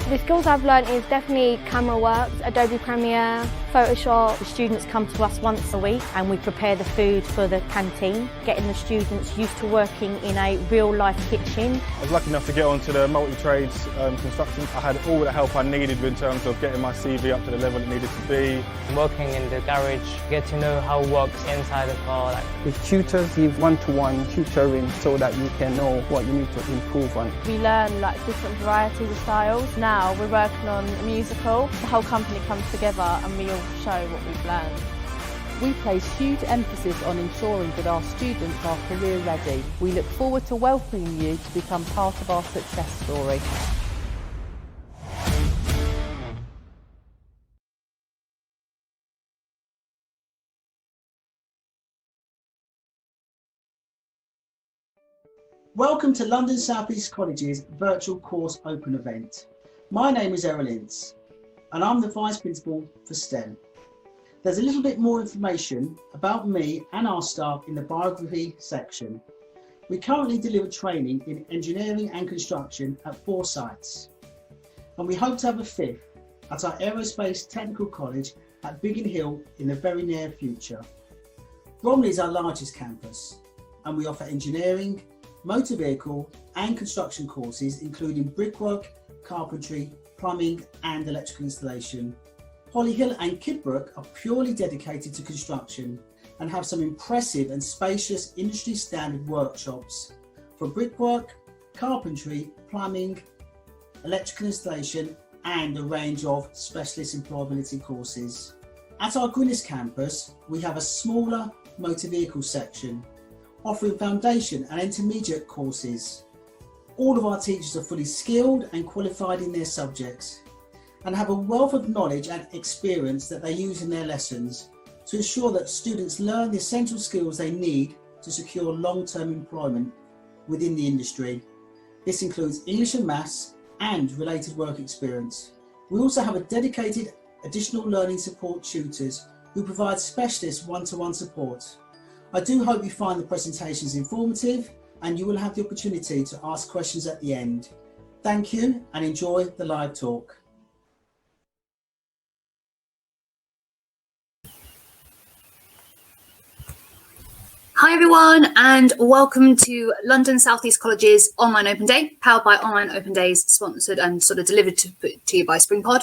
The skills I've learned is definitely camera work, Adobe Premiere, Photoshop. The students come to us once a week and we prepare the food for the canteen, getting the students used to working in a real-life kitchen. I was lucky enough to get onto the multi-trades construction. I had all the help I needed in terms of getting my CV up to the level it needed to be. Working in the garage, get to know how it works inside the car. With tutors, give one-to-one tutoring so that you can know what you need to improve on. We learn different varieties of styles. Now we're working on a musical. The whole company comes together and we all show what we've learned. We place huge emphasis on ensuring that our students are career ready. We look forward to welcoming you to become part of our success story. Welcome to London South East College's virtual course open event. My name is Errol Ince and I'm the Vice Principal for STEM. There's a little bit more information about me and our staff in the biography section. We currently deliver training in engineering and construction at 4 sites, and we hope to have a 5th at our Aerospace Technical College at Biggin Hill in the very near future. Bromley is our largest campus, and we offer engineering, motor vehicle and construction courses including brickwork, carpentry, plumbing and electrical installation. Holly Hill and Kidbrooke are purely dedicated to construction and have some impressive and spacious industry standard workshops for brickwork, carpentry, plumbing, electrical installation and a range of specialist employability courses. At our Gwynedd campus, we have a smaller motor vehicle section offering foundation and intermediate courses. All of our teachers are fully skilled and qualified in their subjects and have a wealth of knowledge and experience that they use in their lessons to ensure that students learn the essential skills they need to secure long-term employment within the industry. This includes English and Maths and related work experience. We also have a dedicated additional learning support tutors who provide specialist one-to-one support. I do hope you find the presentations informative and you will have the opportunity to ask questions at the end. Thank you and enjoy the live talk. Hi everyone and welcome to London South East College's Online Open Day, powered by Online Open Days, sponsored and sort of delivered to you by SpringPod.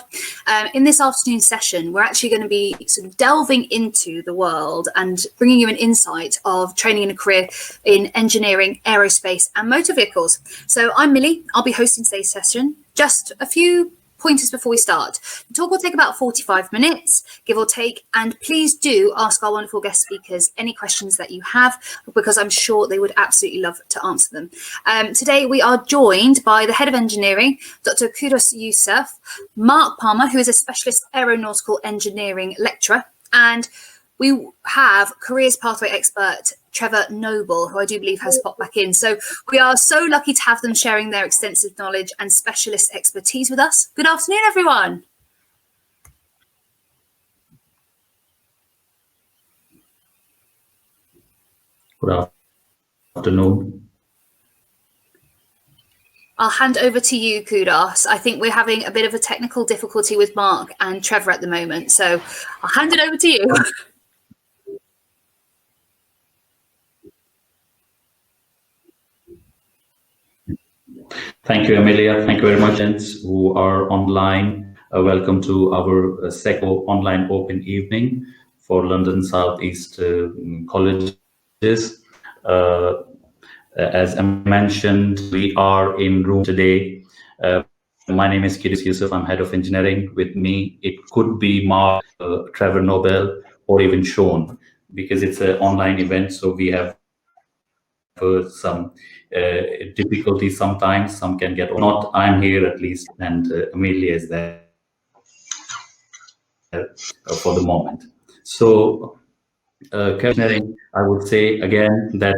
In this afternoon session, we're actually going to be sort of delving into the world and bringing you an insight of training in a career in engineering, aerospace and motor vehicles. So I'm Millie, I'll be hosting today's session. Just a few pointers before we start. The talk will take about 45 minutes, give or take, and please do ask our wonderful guest speakers any questions that you have, because I'm sure they would absolutely love to answer them. Today we are joined by the Head of Engineering, Dr. Kudos Youssef, Mark Palmer, who is a specialist aeronautical engineering lecturer, and we have careers pathway expert Trevor Noble, who I do believe has popped back in. So we are so lucky to have them sharing their extensive knowledge and specialist expertise with us. Good afternoon, everyone. Good afternoon. I'll hand over to you, Kudos. I think we're having a bit of a technical difficulty with Mark and Trevor at the moment, so I'll hand it over to you. Thank you, Amelia. Thank you very much, gents who are online. Welcome to our second online open evening for London South East colleges. As I mentioned, we are in room today. My name is Kudos Youssef. I'm head of engineering. With me, it could be Mark, Trevor Noble, or even Sean, because it's an online event. So we have some difficulties sometimes. Some can get not. I'm here at least, and Amelia is there for the moment. So, engineering, I would say again that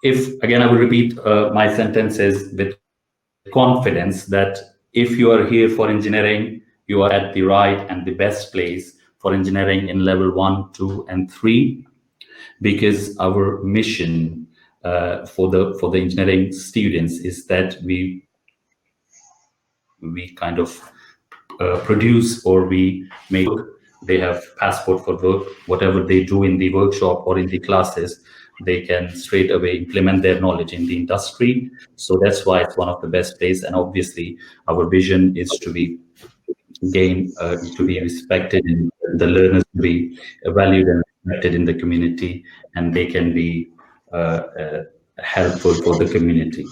if again I will repeat my sentences with confidence that if you are here for engineering, you are at the right and the best place for engineering in level 1, 2, and 3, because our mission for the engineering students is that we we kind of produce or we make. They have passport for work. Whatever they do in the workshop or in the classes, they can straight away implement their knowledge in the industry. So that's why it's one of the best places. And obviously, our vision is to be to be respected, and the learners to be valued and respected in the community, and they can be helpful for the community.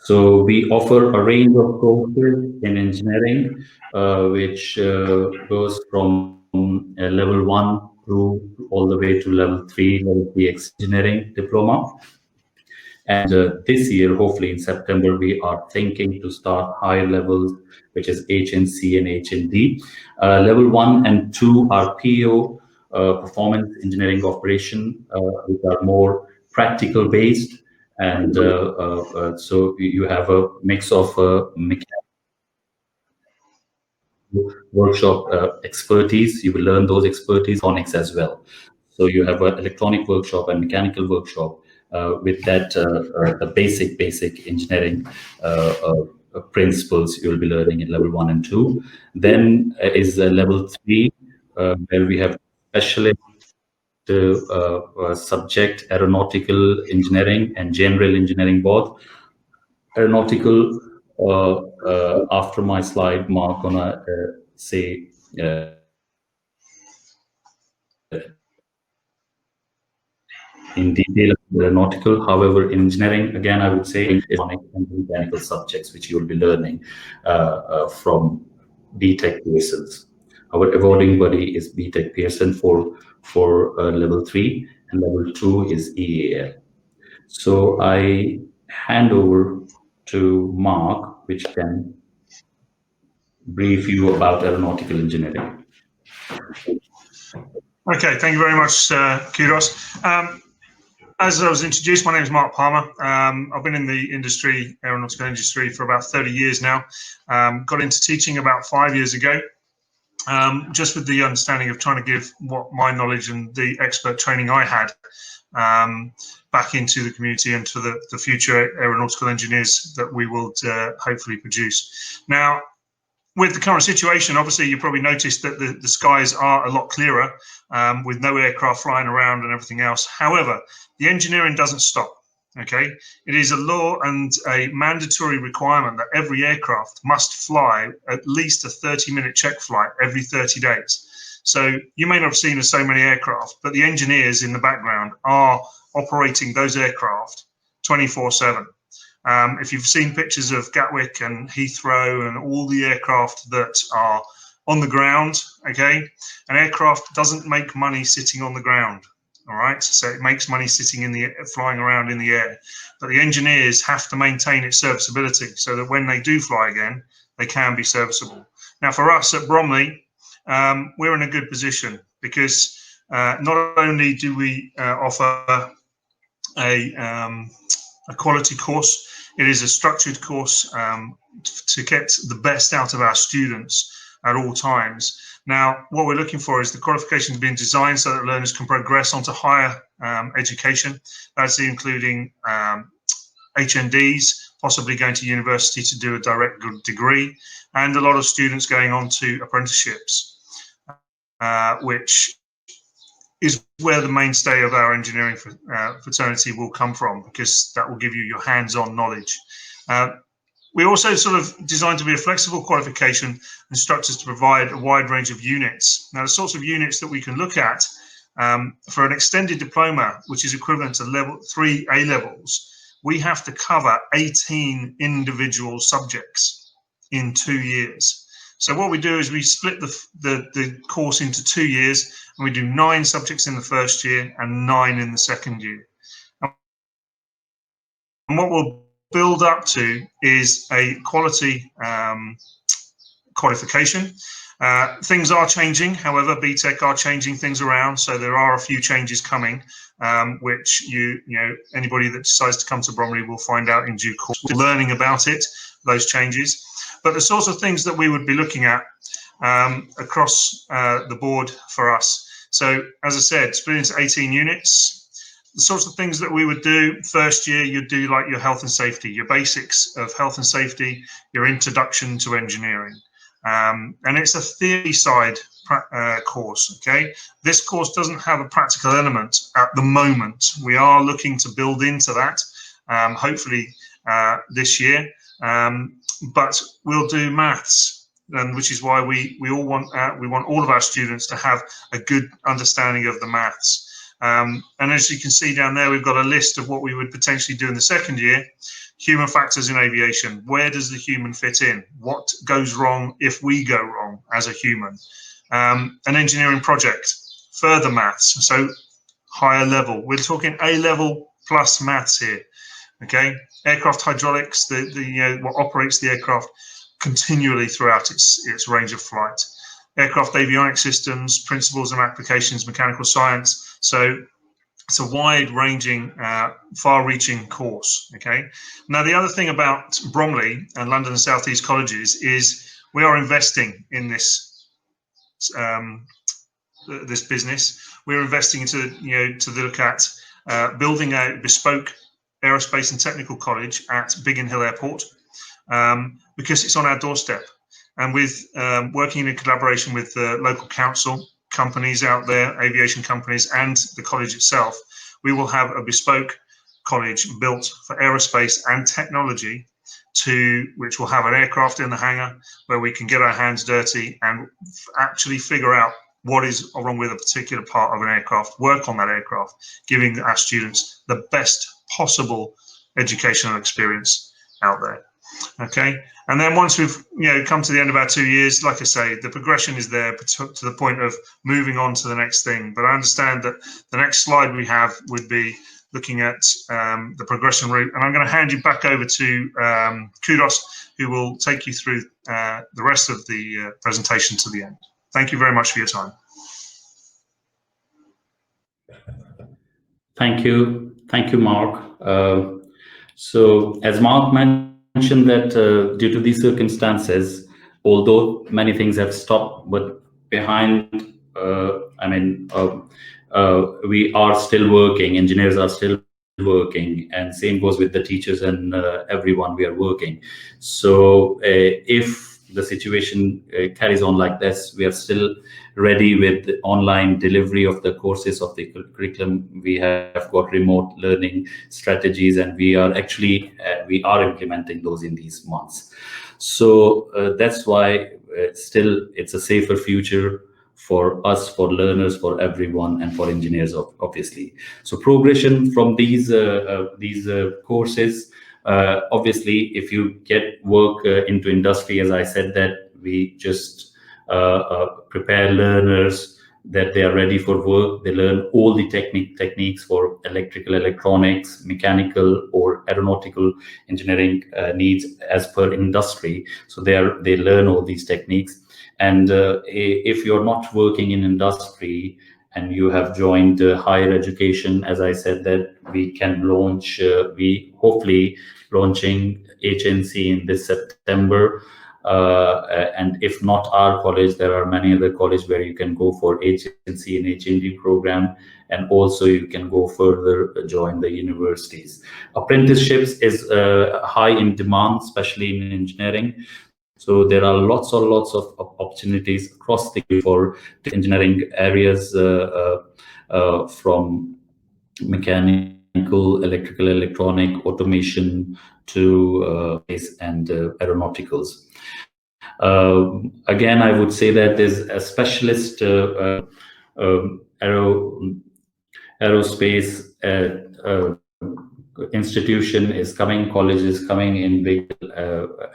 So we offer a range of courses in engineering, which goes from level 1 through all the way to level 3 engineering diploma. And this year, hopefully in September, we are thinking to start higher levels, which is HNC and HND. Level 1 and 2 are PO, performance engineering operation, which are more practical based. And so you have a mix of mechanical workshop expertise. You will learn those expertise on X as well. So you have an electronic workshop and mechanical workshop with that the basic engineering principles you will be learning in level 1 and 2. Then is level 3 where we have specialist subject, aeronautical engineering and general engineering both. Aeronautical, after my slide, Mark gonna say in detail aeronautical. However, in engineering, again, I would say electronic and mechanical subjects, which you will be learning from BTech Pearson's. Our awarding body is BTech Pearson for level 3, and level 2 is EAL. So I hand over to Mark, which can brief you about aeronautical engineering. Okay, thank you very much, Kudos. As I was introduced, my name is Mark Palmer. I've been in the industry, aeronautical industry, for about 30 years now. Got into teaching about 5 years ago, just with the understanding of trying to give what my knowledge and the expert training I had back into the community and to the future aeronautical engineers that we will hopefully produce. Now, with the current situation, obviously, you probably noticed that the skies are a lot clearer with no aircraft flying around and everything else. However, the engineering doesn't stop, okay? It is a law and a mandatory requirement that every aircraft must fly at least a 30-minute check flight every 30 days. So you may not have seen so many aircraft, but the engineers in the background are operating those aircraft 24/7. If you've seen pictures of Gatwick and Heathrow and all the aircraft that are on the ground, okay, an aircraft doesn't make money sitting on the ground, all right? So it makes money sitting in the flying around in the air. But the engineers have to maintain its serviceability so that when they do fly again, they can be serviceable. Now, for us at Bromley, we're in a good position because not only do we offer a quality course, it is a structured course to get the best out of our students at all times. Now, what we're looking for is the qualifications being designed so that learners can progress onto higher education. That's including HNDs, possibly going to university to do a direct degree, and a lot of students going on to apprenticeships, which is where the mainstay of our engineering fraternity will come from, because that will give you your hands-on knowledge. We also sort of designed to be a flexible qualification and structures to provide a wide range of units. Now, the sorts of units that we can look at for an extended diploma, which is equivalent to level 3 A levels, we have to cover 18 individual subjects in 2 years. So what we do is we split the course into 2 years, and we do 9 subjects in the first year and 9 in the second year. And what we'll build up to is a quality qualification. Things are changing, however, BTech are changing things around, so there are a few changes coming, which you know anybody that decides to come to Bromley will find out in due course. We're learning about it, those changes. But the sorts of things that we would be looking at across the board for us. So, as I said, split into 18 units. the sorts of things that we would do first year, you'd do like your health and safety, your basics of health and safety, your introduction to engineering. And it's a theory side course, okay? This course doesn't have a practical element at the moment. We are looking to build into that, hopefully this year, but we'll do maths, and which is why we want all of our students to have a good understanding of the maths. And as you can see down there, we've got a list of what we would potentially do in the second year. Human factors in aviation. Where does the human fit in? What goes wrong if we go wrong as a human? An engineering project, further maths, so higher level. We're talking A-level plus maths here, okay? Aircraft hydraulics, what operates the aircraft continually throughout its range of flight. Aircraft avionics systems, principles and applications, mechanical science. So it's a wide-ranging, far-reaching course, okay? Now, the other thing about Bromley and London and South East colleges is we are investing in this this business. We're investing into, to look at building a bespoke aerospace and technical college at Biggin Hill Airport, because it's on our doorstep. And with working in collaboration with the local council, companies out there, aviation companies, and the college itself, we will have a bespoke college built for aerospace and technology, which will have an aircraft in the hangar where we can get our hands dirty and actually figure out what is wrong with a particular part of an aircraft, work on that aircraft, giving our students the best possible educational experience out there. Okay, and then once we've come to the end of our 2 years, like I say, the progression is there to the point of moving on to the next thing. But I understand that the next slide we have would be looking at the progression route, and I'm going to hand you back over to Kudos, who will take you through the rest of the presentation to the end. Thank you very much for your time. Thank you, Mark. So as Mark mentioned that due to these circumstances, although many things have stopped, but behind, we are still working, engineers are still working, and same goes with the teachers and everyone, we are working. So if the situation carries on like this, we are still ready with the online delivery of the courses of the curriculum. We have got remote learning strategies, and we are actually we are implementing those in these months. So that's why still it's a safer future for us, for learners, for everyone, and for engineers, obviously. So progression from these courses, obviously, if you get work into industry, as I said, that we just prepare learners that they are ready for work. They learn all the techniques for electrical, electronics, mechanical, or aeronautical engineering needs as per industry. So they learn all these techniques. And if you're not working in industry and you have joined higher education, as I said, that we can launch, we hopefully launching HNC in this September. And if not our college, there are many other colleges where you can go for HNC and HND program, and also you can go further, join the universities. Apprenticeships is high in demand, especially in engineering. So there are lots of opportunities across the for engineering areas, from mechanical, electrical, electronic, automation to space and aeronauticals. Again, I would say that there's a specialist aerospace institution is coming, college is coming in big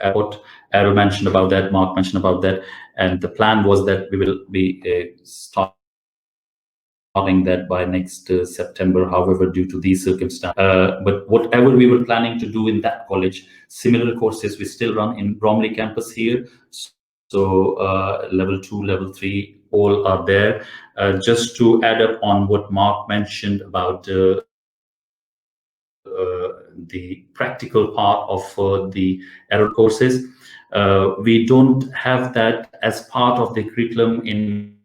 airport. Aero mentioned about that, Mark mentioned about that, and the plan was that we will be starting that by next September. However, due to these circumstances, but whatever we were planning to do in that college, similar courses we still run in Bromley campus here. So level 2, level 3, all are there. Just to add up on what Mark mentioned about the practical part of the aero courses, we don't have that as part of the curriculum in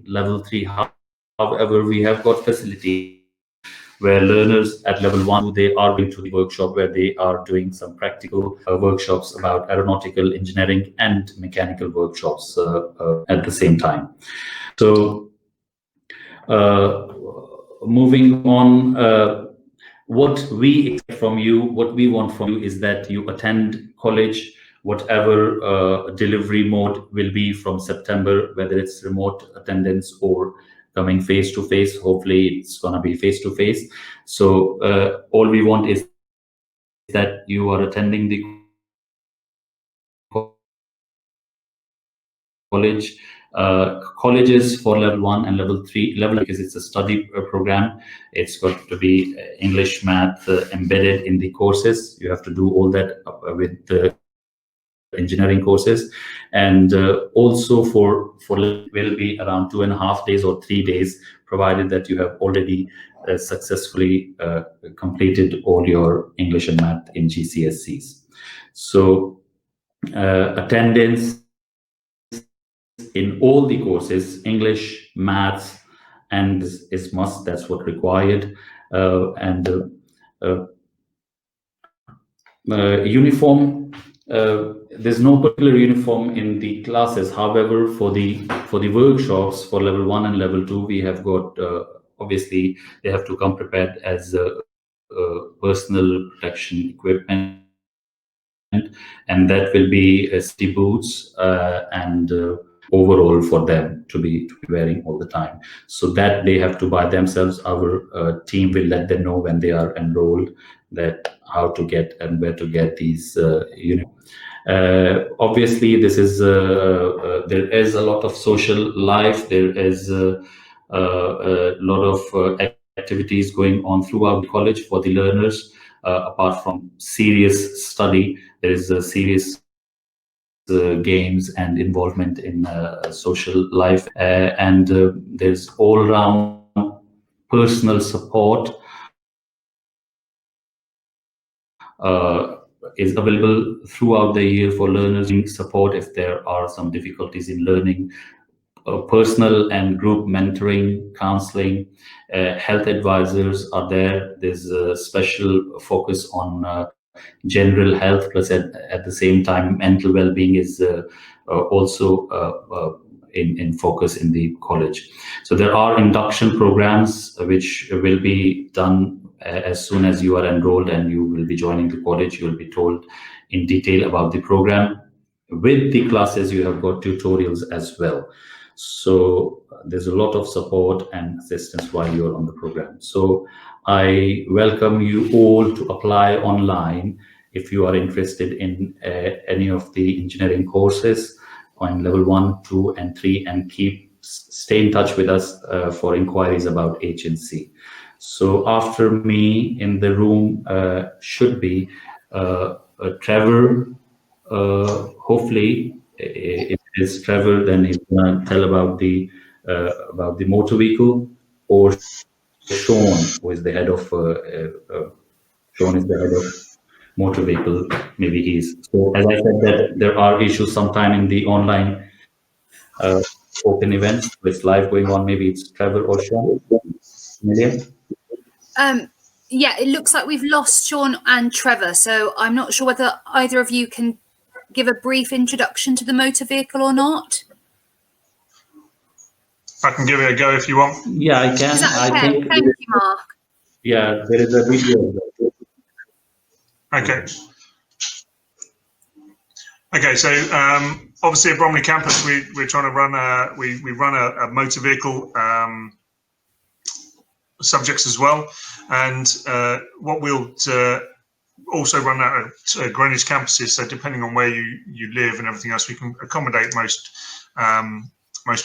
level 3. However, we have got facility where learners at level 1, they are going to the workshop where they are doing some practical workshops about aeronautical engineering and mechanical workshops at the same time. So moving on, what we expect from you, what we want from you is that you attend college, whatever delivery mode will be from September, whether it's remote attendance or coming face to face. Hopefully it's going to be face to face. So all we want is that you are attending the college. Colleges for level 1 and level 3 level, because it's a study program, it's got to be English, math embedded in the courses. You have to do all that with the engineering courses, and also for will be around 2.5 days or 3 days, provided that you have already successfully completed all your English and math in GCSEs. So attendance in all the courses, English, maths, and is must. That's what required. Uniform. There's no particular uniform in the classes. However, for the workshops for level 1 and level 2, we have got obviously they have to come prepared as personal protection equipment, and that will be safety boots and overall for them to be wearing all the time. So that they have to buy themselves. Our team will let them know when they are enrolled that how to get and where to get these uniforms. Obviously, this is there is a lot of social life. There is a lot of activities going on throughout the college for the learners. Apart from serious study, there is a serious games and involvement in social life, and there's all-round personal support is available throughout the year for learners. Support if there are some difficulties in learning, personal and group mentoring, counseling, health advisors are there. There's a special focus on general health, plus at the same time mental well-being is also in focus in the college. So there are induction programs which will be done as soon as you are enrolled and you will be joining the college. You will be told in detail about the program. With the classes, you have got tutorials as well. So there's a lot of support and assistance while you're on the program. So I welcome you all to apply online if you are interested in any of the engineering courses on level 1, 2, and 3, and stay in touch with us for inquiries about HNC. So after me in the room should be Trevor. Hopefully, if it is Trevor, then he's gonna tell about the motor vehicle, or Sean, who is the head of Sean is the head of motor vehicle. Maybe he's. So as I said, that there are issues sometime in the online open events with live going on. Maybe it's Trevor or Sean. Milliam? Yeah, it looks like we've lost Sean and Trevor, so I'm not sure whether either of you can give a brief introduction to the motor vehicle or not. I can give it a go if you want. Yeah, I can. Is that okay? I think, thank you, Mark. Yeah, there is a video. Okay. Okay, so obviously at Bromley campus, we're trying to run we run a motor vehicle subjects as well, and what we'll also run out at Greenwich campuses. So depending on where you live and everything else, we can accommodate most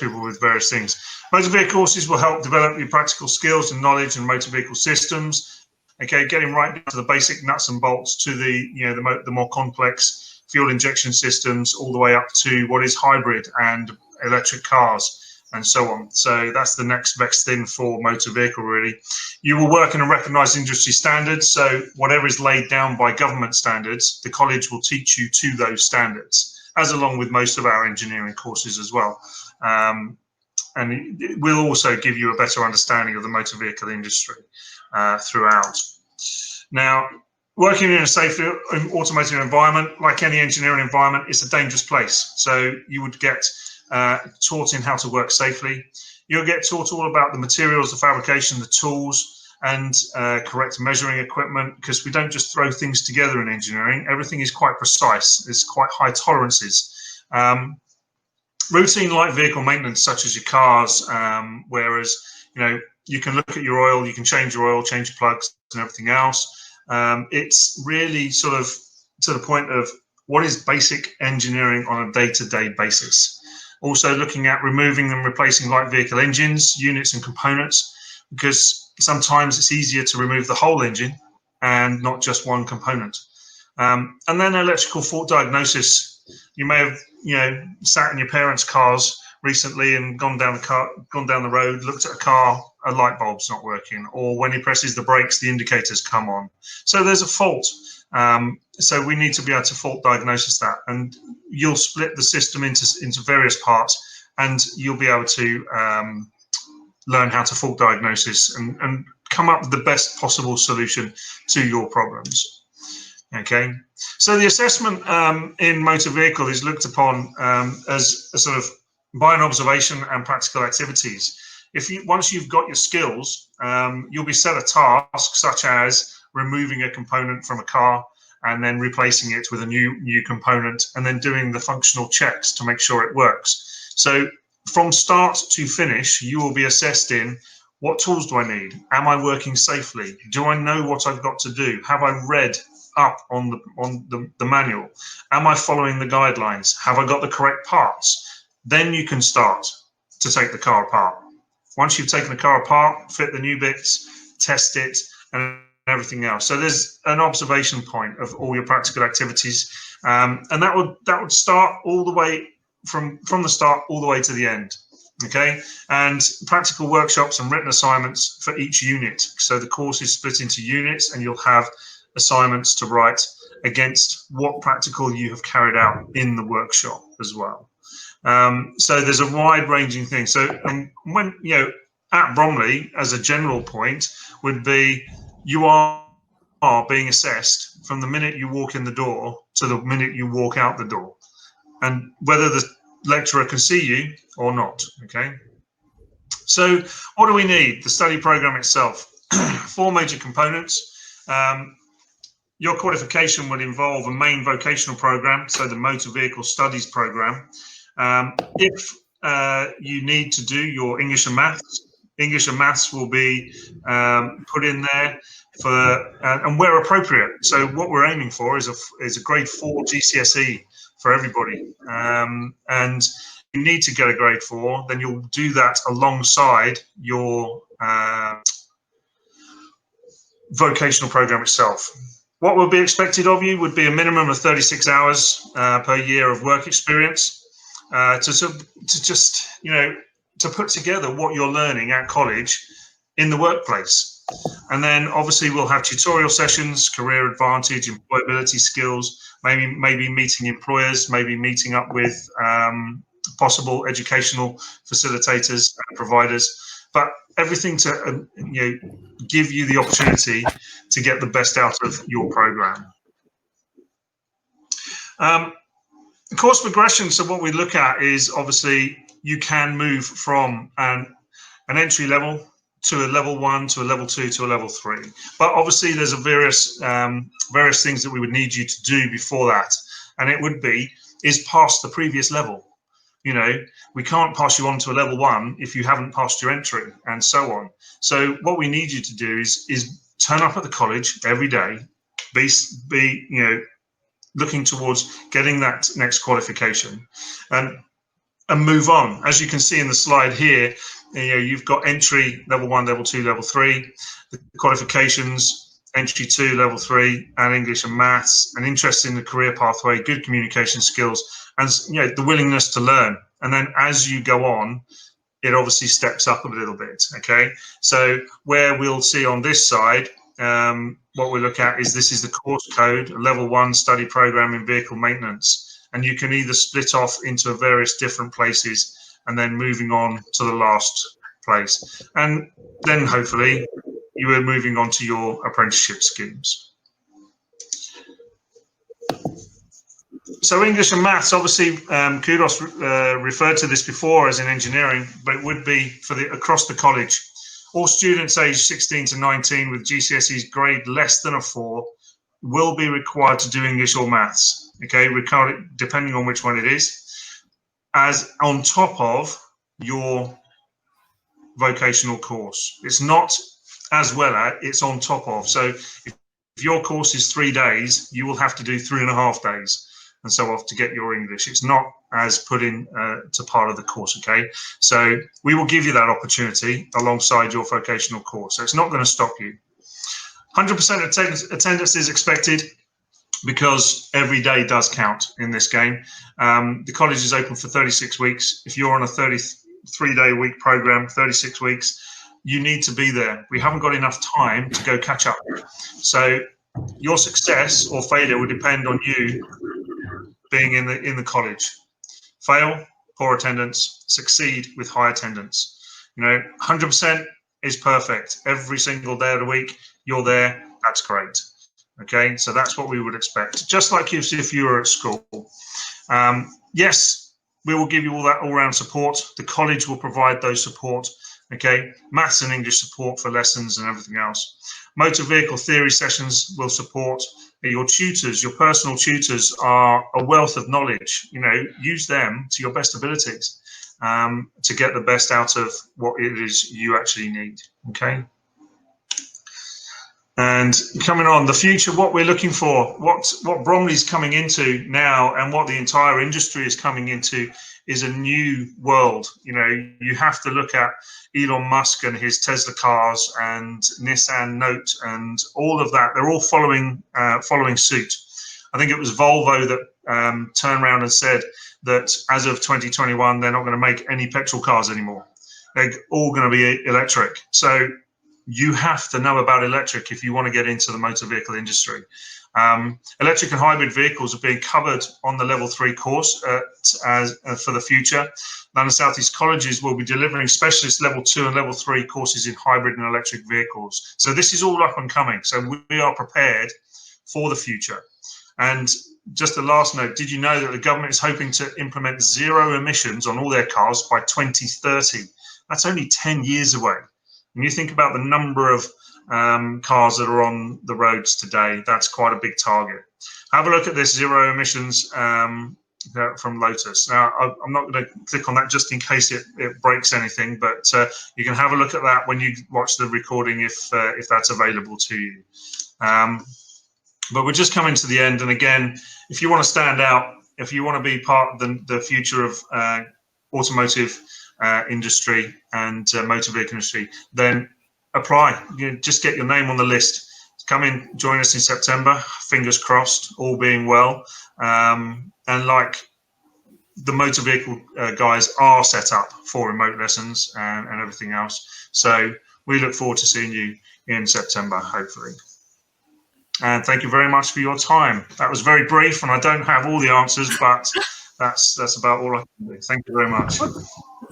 people with various things. Motor vehicle courses will help develop your practical skills and knowledge in motor vehicle systems. Okay, getting right down to the basic nuts and bolts to the more complex fuel injection systems, all the way up to what is hybrid and electric cars, and so on. So that's the next best thing for motor vehicle, really. You will work in a recognised industry standards, so whatever is laid down by government standards, the college will teach you to those standards, as along with most of our engineering courses as well. And it will also give you a better understanding of the motor vehicle industry. throughout. Now, working in a safe automated environment, like any engineering environment, it's a dangerous place. So you would get taught in how to work safely. You'll get taught all about the materials, the fabrication, the tools, and correct measuring equipment, because we don't just throw things together in engineering. Everything is quite precise. There's quite high tolerances. Routine light vehicle maintenance, such as your cars, whereas you can look at your oil, you can change your oil, change your plugs, and everything else. It's really sort of to the point of what is basic engineering on a day-to-day basis. Also looking at removing and replacing light vehicle engines, units, and components, because sometimes it's easier to remove the whole engine and not just one component. And then electrical fault diagnosis. You may have sat in your parents' cars recently and gone down the road, looked at a car, a light bulb's not working, or when he presses the brakes, the indicators come on. So there's a fault. So we need to be able to fault diagnosis that, and you'll split the system into various parts, and you'll be able to learn how to fault diagnosis and come up with the best possible solution to your problems. Okay, so the assessment in motor vehicle is looked upon as a sort of by an observation and practical activities. Once you've got your skills, you'll be set a task such as removing a component from a car and then replacing it with a new component, and then doing the functional checks to make sure it works. So from start to finish, you will be assessed in what tools do I need? Am I working safely? Do I know what I've got to do? Have I read up on the manual? Am I following the guidelines? Have I got the correct parts? Then you can start to take the car apart. Once you've taken the car apart, fit the new bits, test it, and everything else. So there's an observation point of all your practical activities, and that would start all the way from the start all the way to the end. Okay, and practical workshops and written assignments for each unit. So the course is split into units, and you'll have assignments to write against what practical you have carried out in the workshop as well. So there's a wide-ranging thing. So when at Bromley, as a general point, would be you are being assessed from the minute you walk in the door to the minute you walk out the door, and whether the lecturer can see you or not. Okay, so what do we need? The study program itself. 4 major components. Your qualification would involve a main vocational program, so the motor vehicle studies program. If you need to do your English and maths will be put in there and where appropriate. So what we're aiming for is a grade 4 GCSE for everybody, and you need to get a grade 4. Then you'll do that alongside your vocational program itself. What will be expected of you would be a minimum of 36 hours per year of work experience to put together what you're learning at college in the workplace. And then obviously we'll have tutorial sessions, career advantage, employability skills, maybe meeting employers, maybe meeting up with possible educational facilitators and providers, but everything to give you the opportunity to get the best out of your program. Course progression. So what we look at is obviously you can move from an entry level to a level 1 to a level 2 to a level 3, but obviously there's various things that we would need you to do before that, and it would be pass the previous level. We can't pass you on to a level 1 if you haven't passed your entry, and so on. So what we need you to do is turn up at the college every day, be looking towards getting that next qualification, and move on. As you can see in the slide here, you've got entry, level 1, level 2, level 3, the qualifications, entry 2, level 3, and English and maths, and interest in the career pathway, good communication skills, and the willingness to learn. And then as you go on, it obviously steps up a little bit. Okay, so where we'll see on this side, what we look at is this is the course code, a level 1 study program in vehicle maintenance, and you can either split off into various different places and then moving on to the last place, and then hopefully you were moving on to your apprenticeship schemes. So English and maths, obviously, Kudos referred to this before as in engineering, but it would be for across the college. All students aged 16 to 19 with GCSEs grade less than a 4 will be required to do English or maths, okay, depending on which one it is, as on top of your vocational course. It's not as well as, it's on top of. So if your course is 3 days, you will have to do 3.5 days and so off to get your English. It's not as put in to part of the course, okay? So we will give you that opportunity alongside your vocational course. So it's not going to stop you. 100% attendance is expected because every day does count in this game. The college is open for 36 weeks. If you're on a 33-day-week program, 36 weeks, you need to be there. We haven't got enough time to go catch up. So your success or failure will depend on you being in the college. Fail, poor attendance. Succeed with high attendance. 100% is perfect. Every single day of the week, you're there. That's great. Okay, so that's what we would expect. Just like if you were at school. Yes, we will give you all that all-round support. The college will provide those support. Okay, maths and English support for lessons and everything else. Motor vehicle theory sessions will support. Your tutors, your personal tutors are a wealth of knowledge. Use them to your best abilities to get the best out of what it is you actually need. Okay. And coming on, the future, what we're looking for, what Bromley's coming into now and what the entire industry is coming into is a new world. You have to look at Elon Musk and his Tesla cars and Nissan Note and all of that. They're all following suit. I think it was Volvo that turned around and said that as of 2021, they're not going to make any petrol cars anymore. They're all going to be electric. So you have to know about electric if you want to get into the motor vehicle industry. Electric and hybrid vehicles are being covered on the level 3 course for the future. London South East colleges will be delivering specialist level 2 and level 3 courses in hybrid and electric vehicles. So this is all up and coming. So we are prepared for the future. And just a last note, did you know that the government is hoping to implement 0 emissions on all their cars by 2030? That's only 10 years away. When you think about the number of cars that are on the roads today, that's quite a big target. Have a look at this 0 emissions from Lotus. Now, I'm not going to click on that just in case it breaks anything, but you can have a look at that when you watch the recording if that's available to you. But we're just coming to the end. And again, if you want to stand out, if you want to be part of the future of automotive industry and motor vehicle industry, then apply. Just get your name on the list. Come in, join us in September. Fingers crossed, all being well. And like the motor vehicle guys are set up for remote lessons and everything else. So we look forward to seeing you in September, hopefully. And thank you very much for your time. That was very brief, and I don't have all the answers, but that's about all I can do. Thank you very much.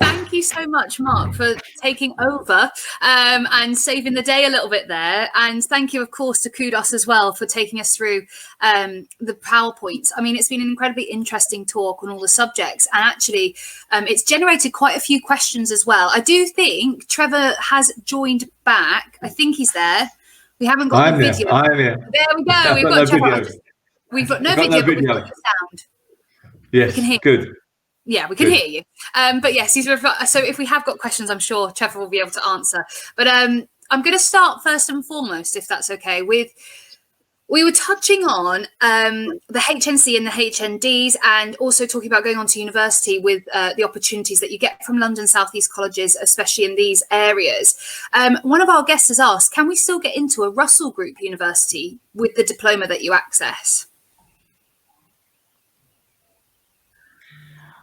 Thank you so much, Mark, for taking over and saving the day a little bit there. And thank you, of course, to Kudos as well for taking us through the PowerPoints. I mean, it's been an incredibly interesting talk on all the subjects. And actually, it's generated quite a few questions as well. I do think Trevor has joined back. I think he's there. We haven't got the video. I'm here. There we go. We've got Trevor. We've got no video, but we've got the sound. Yes, we can hear good. Yeah, we can hear you. But yes, so if we have got questions, I'm sure Trevor will be able to answer. But I'm going to start first and foremost, if that's okay, we were touching on the HNC and the HNDs, and also talking about going on to university with the opportunities that you get from London South East colleges, especially in these areas. One of our guests has asked, can we still get into a Russell Group university with the diploma that you access?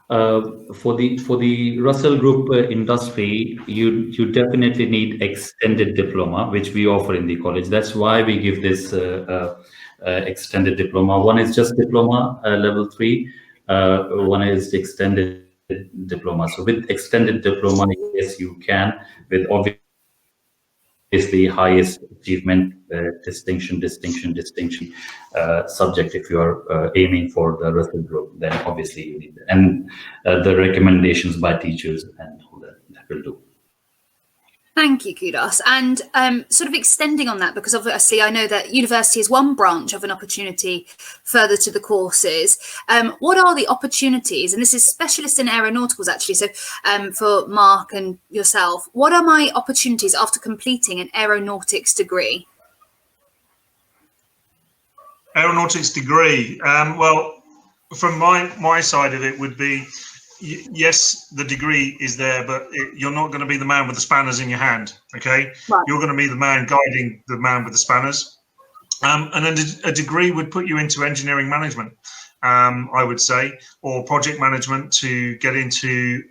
For the Russell Group industry, you definitely need extended diploma, which we offer in the college. That's why we give this extended diploma. One is just diploma level 3. One is extended diploma. So with extended diploma, yes, you can. With obviously obviously highest achievement, distinction subject. If you are aiming for the Russell group, then obviously you need that. And the recommendations by teachers and all that will do. Thank you, Kudos. And sort of extending on that, because obviously I know that university is one branch of an opportunity further to the courses. What are the opportunities? And this is specialist in aeronauticals, actually. So for Mark and yourself, what are my opportunities after completing an aeronautics degree? Aeronautics degree. Well, from my side of it would be, yes, the degree is there, but you're not going to be the man with the spanners in your hand, okay? Right. You're going to be the man guiding the man with the spanners. And then a degree would put you into engineering management, I would say, or project management to get into,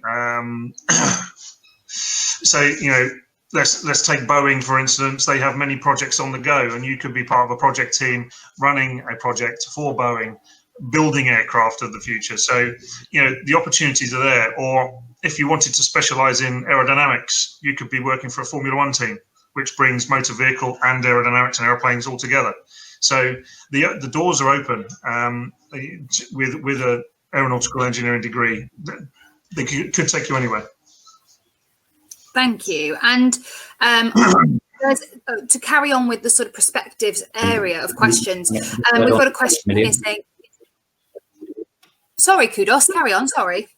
say, you know, let's take Boeing, for instance. They have many projects on the go, and you could be part of a project team running a project for Boeing, building aircraft of the future. So, you know, the opportunities are there. Or if you wanted to specialize in aerodynamics, you could be working for a Formula One team, which brings motor vehicle and aerodynamics and airplanes all together. So the doors are open with an aeronautical engineering degree. They could take you anywhere. Thank you. And to carry on with the sort of perspectives area of questions, we've got a question here saying, sorry, Kudos, carry on, sorry.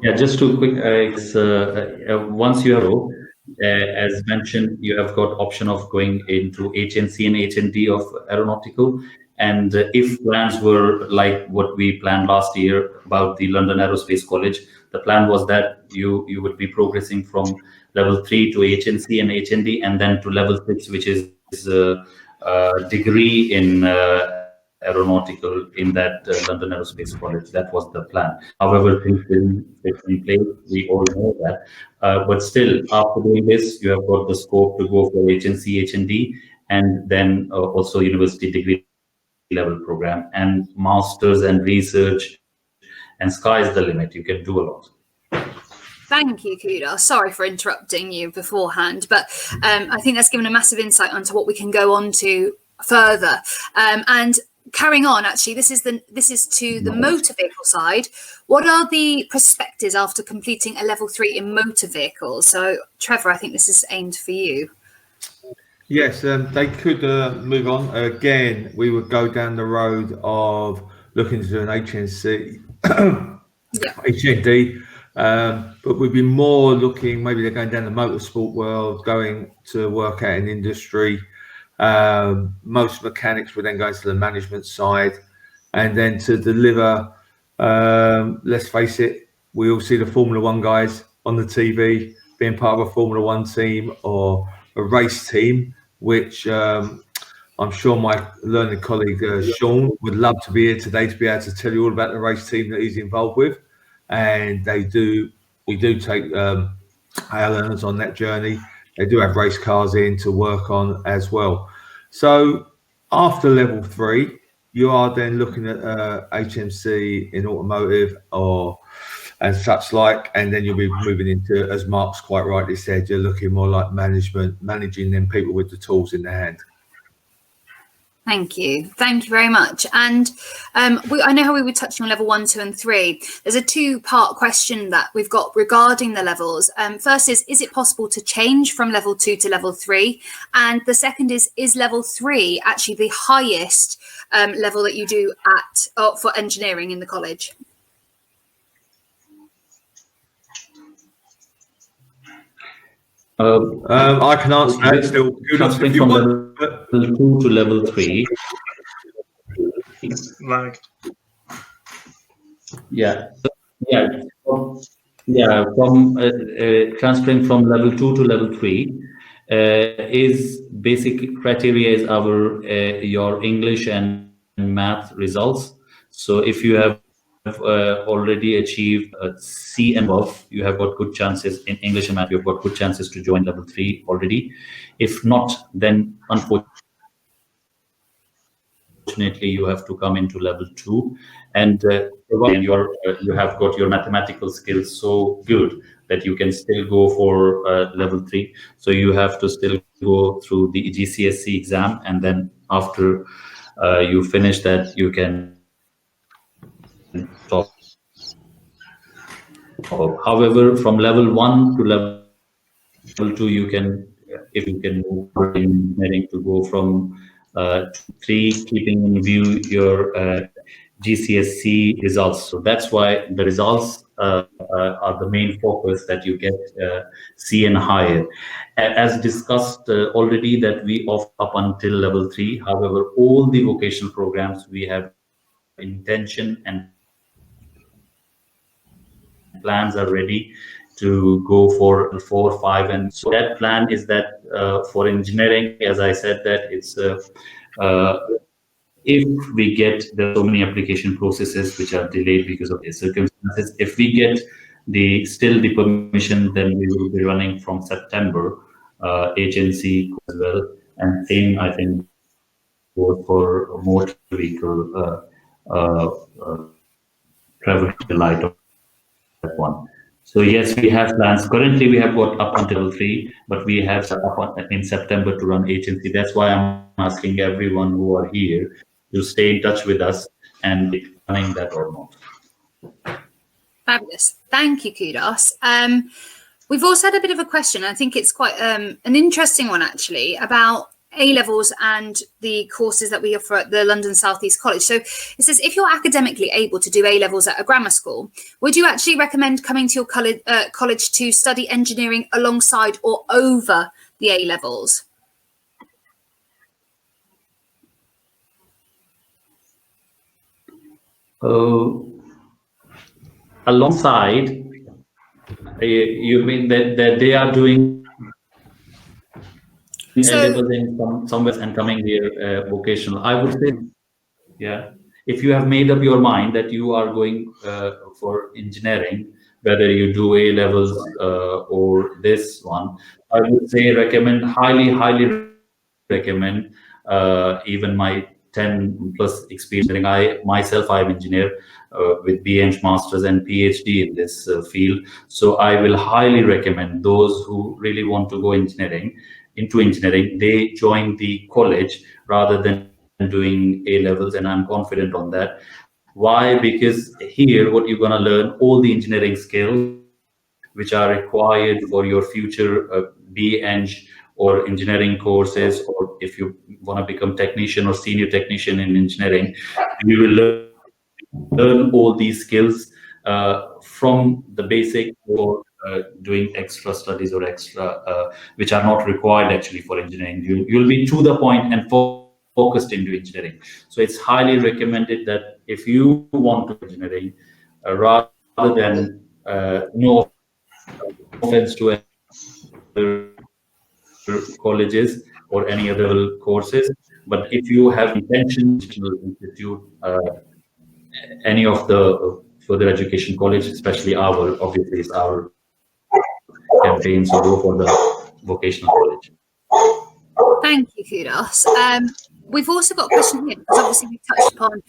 Yeah, just too quick. Once you have, as mentioned, you have got option of going into HNC and HND of aeronautical. And if plans were like what we planned last year about the London Aerospace College, the plan was that you would be progressing from level 3 to HNC and HND, and then to level 6, which is a degree in aeronautical in that London Aerospace College. That was the plan. However, things didn't fit in place. We all know that. But still, after doing this, you have got the scope to go for HNC, HND, and then also university degree level program and masters and research, and sky's the limit. You can do a lot. Thank you, Kudos. Sorry for interrupting you beforehand, but I think that's given a massive insight onto what we can go on to further. And carrying on, actually, this is to the motor vehicle side. What are the perspectives after completing a level 3 in motor vehicles? So, Trevor, I think this is aimed for you. Yes, they could move on. Again, we would go down the road of looking to do an HNC, HND, but we'd be more looking, maybe they're going down the motorsport world, going to work out in industry. Most mechanics would then go to the management side, and then to deliver, let's face it, we all see the Formula One guys on the TV being part of a Formula One team or a race team, which I'm sure my learned colleague Sean would love to be here today to be able to tell you all about the race team that he's involved with. And we do take our learners on that journey. They do have race cars in to work on as well. So after level 3, you are then looking at HMC in automotive or and such like, and then you'll be moving into, as Mark's quite rightly said, you're looking more like management, managing them people with the tools in their hand. Thank you very much. And I know how we were touching on level 1, 2 and 3. There's a 2-part question that we've got regarding the levels. First is it possible to change from level 2 to level 3? And the second is level 3 actually the highest level that you do for engineering in the college? I can answer that still. Transferring from level 2 to level 3. From transferring from level 2 to level 3 is basic criteria is your English and math results. So if you have already achieved C and above, you have got good chances in English and math. You've got good chances to join level 3 already. If not, then unfortunately unfortunately you have to come into level 2, and you have got your mathematical skills so good that you can still go for level 3. So you have to still go through the GCSE exam, and then after you finish that, you can talk. However, from level 1 to level 2, you can, if you can move in engineering to go from 3, keeping in view your GCSE results. So that's why the results are the main focus, that you get C and higher. As discussed already, that we offer up until level 3. However, all the vocational programs, we have intention and plans are ready to go for 4, 5, and so that plan is that for engineering, as I said, that it's if we get so many application processes which are delayed because of the circumstances, if we get still the permission, then we will be running from September HNC as well, and same I think for motor vehicle travel light of that one. So yes, we have plans. Currently, we have got up until 3, but we have up in September to run HNC. That's why I'm asking everyone who are here to stay in touch with us and running that or not. Fabulous. Thank you, Kudos. We've also had a bit of a question. I think it's quite an interesting one, actually, about A-levels and the courses that we offer at the London South East College. So it says, if you're academically able to do A-levels at a grammar school, would you actually recommend coming to your college to study engineering alongside or over the A-levels? Alongside, you mean that they are doing A-levels in somewhere and coming here vocational? I would say, yeah, if you have made up your mind that you are going for engineering, whether you do A-levels or this one, I would say highly recommend, even my 10 plus experience. I'm engineer with BEng Masters and PhD in this field. So I will highly recommend those who really want to go into engineering, they join the college rather than doing A-levels, and I'm confident on that. Why? Because here what you're going to learn, all the engineering skills which are required for your future BEng or engineering courses, or if you want to become technician or senior technician in engineering, you will learn all these skills from the basic, or doing extra studies or extra which are not required actually for engineering. You'll be to the point and focused into engineering. So it's highly recommended that if you want to engineering, rather than no offense to colleges or any other courses, but if you have intention to institute any of the further education college, especially obviously is our campaign, so go for the vocational college. Thank you, Kudos. We've also got a question here, because obviously we touched upon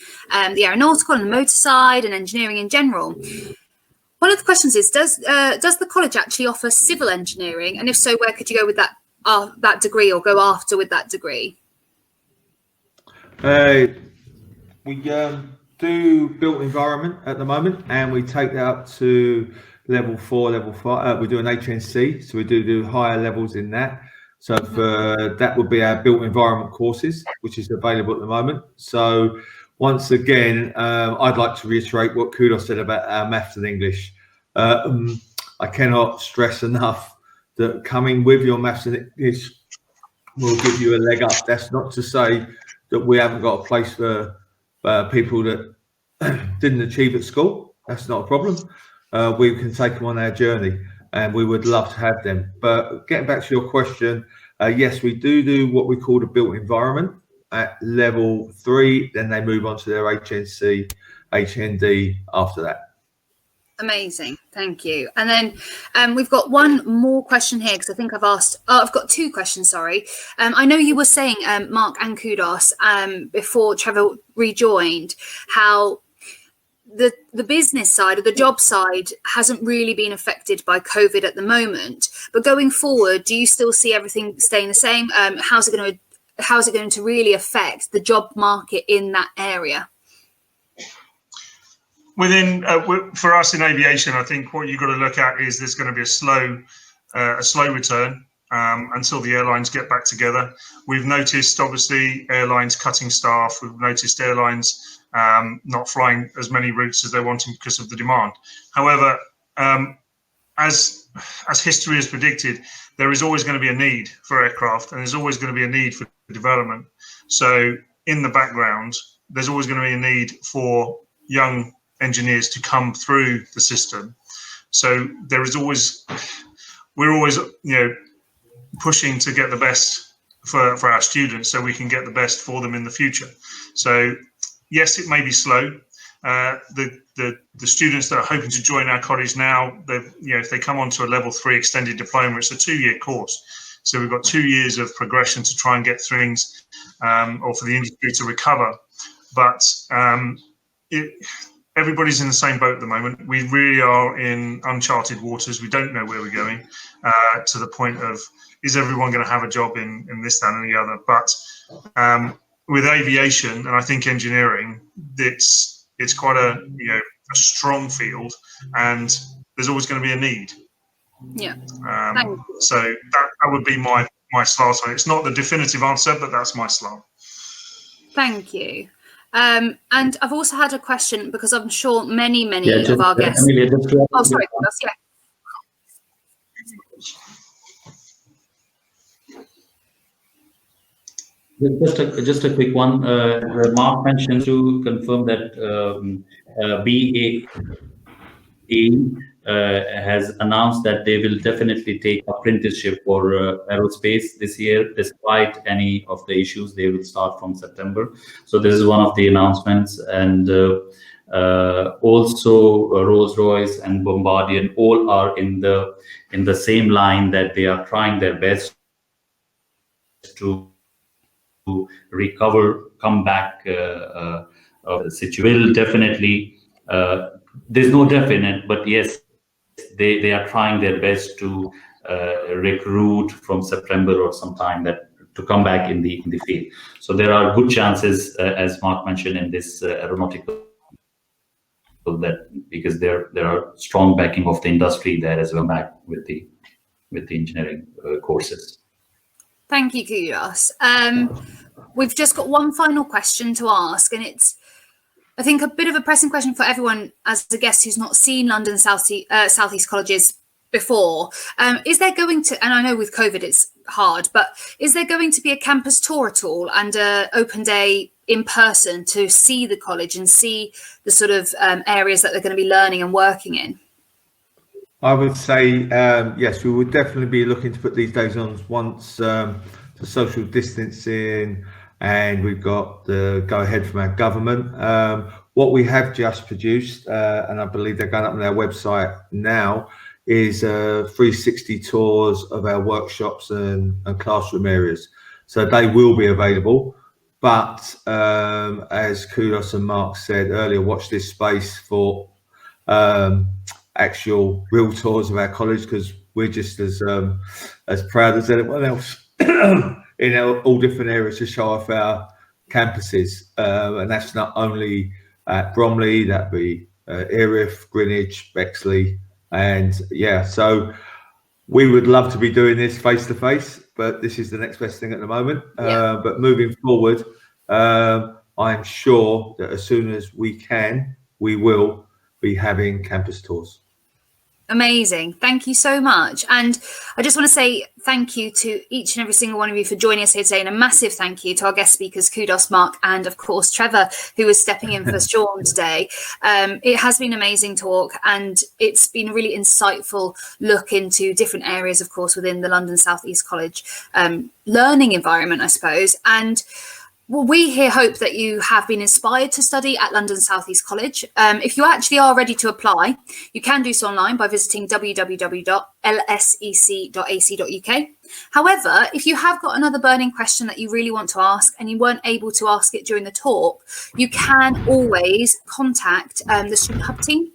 the aeronautical and the motor side and engineering in general. One of the questions is, does the college actually offer civil engineering? And if so, where could you go with that degree, or go after with that degree? We do built environment at the moment, and we take that up to level 4, level 5. We do an HNC, so we do higher levels in that. So for that would be our built environment courses, which is available at the moment. So once again, I'd like to reiterate what Kudos said about our maths and English. I cannot stress enough that coming with your maths and English will give you a leg up. That's not to say that we haven't got a place for people that didn't achieve at school. That's not a problem. We can take them on our journey, and we would love to have them. But getting back to your question, yes, we do what we call the built environment at level 3. Then they move on to their HNC, HND after that. Amazing, thank you. And then we've got one more question here, because I think I've got two questions, sorry. I know you were saying, Mark and Kudos, before Trevor rejoined, how the business side or the job side hasn't really been affected by COVID at the moment. But going forward, do you still see everything staying the same? How's it going to really affect the job market in that area? For us in aviation, I think what you've got to look at is there's going to be a slow return until the airlines get back together. We've noticed, obviously, airlines cutting staff. We've noticed airlines not flying as many routes as they're wanting because of the demand. However, as history has predicted, there is always going to be a need for aircraft, and there's always going to be a need for development. So in the background, there's always going to be a need for young engineers to come through the system. So we're always pushing to get the best for our students, so we can get the best for them in the future. So yes, it may be slow. The students that are hoping to join our college now, if they come onto a level 3 extended diploma, it's a 2-year course. So we've got 2 years of progression to try and get things, or for the industry to recover. But everybody's in the same boat at the moment. We really are in uncharted waters. We don't know where we're going, to the point of, is everyone going to have a job in this, that, and the other? But with aviation, and I think engineering, it's quite a strong field, and there's always going to be a need. Yeah. So that would be my slant on it. It's not the definitive answer, but that's my slant. Thank you. And I've also had a question, because I'm sure many of our guests. Amelia, oh, sorry, yeah. Just a quick one. Mark mentioned, to confirm that BAE has announced that they will definitely take apprenticeship for aerospace this year, despite any of the issues. They will start from September. So this is one of the announcements. And also Rolls-Royce and Bombardier all are in the same line, that they are trying their best to recover, come back. Will definitely, there's no definite, but yes, they are trying their best to recruit from September or sometime to come back in the field. So there are good chances, as Mark mentioned, in this aeronautical, that because there are strong backing of the industry there as well, back with the engineering courses. Thank you, Kudos. We've just got one final question to ask, and it's, I think, a bit of a pressing question for everyone as a guest who's not seen London Southeast colleges before. Is there going to, and I know with COVID it's hard, but is there going to be a campus tour at all, and an open day in person to see the college and see the sort of areas that they're going to be learning and working in? I would say yes, we would definitely be looking to put these days on once the social distancing and we've got the go ahead from our government. What we have just produced, and I believe they're going up on our website now, is 360 tours of our workshops and classroom areas. So they will be available. But as Kudos and Mark said earlier, watch this space for actual real tours of our college, because we're just as proud as anyone else in all different areas to show off our campuses. And that's not only at Bromley, that'd be Erith, Greenwich, Bexley. And yeah, so we would love to be doing this face to face, but this is the next best thing at the moment. Yeah. But moving forward, I'm sure that as soon as we can, we will be having campus tours. Amazing. Thank you so much. And I just want to say thank you to each and every single one of you for joining us here today, and a massive thank you to our guest speakers, Kudos, Mark, and of course Trevor, who is stepping in for Sean today. It has been an amazing talk, and it's been a really insightful look into different areas, of course, within the London South East College learning environment, I suppose. And Well, we here hope that you have been inspired to study at London South East College. If you actually are ready to apply, you can do so online by visiting www.lsec.ac.uk. However, if you have got another burning question that you really want to ask and you weren't able to ask it during the talk, you can always contact the Student Hub team.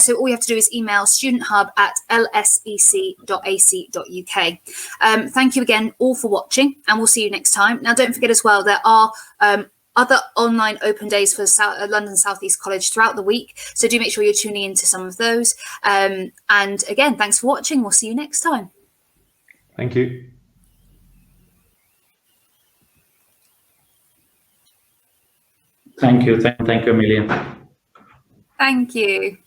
So all you have to do is email studenthub@lsec.ac.uk. Thank you again all for watching, and we'll see you next time. Now, don't forget as well, there are other online open days for London South East College throughout the week, so do make sure you're tuning into some of those. And again, thanks for watching. We'll see you next time. Thank you. Thank you, Amelia. Thank you.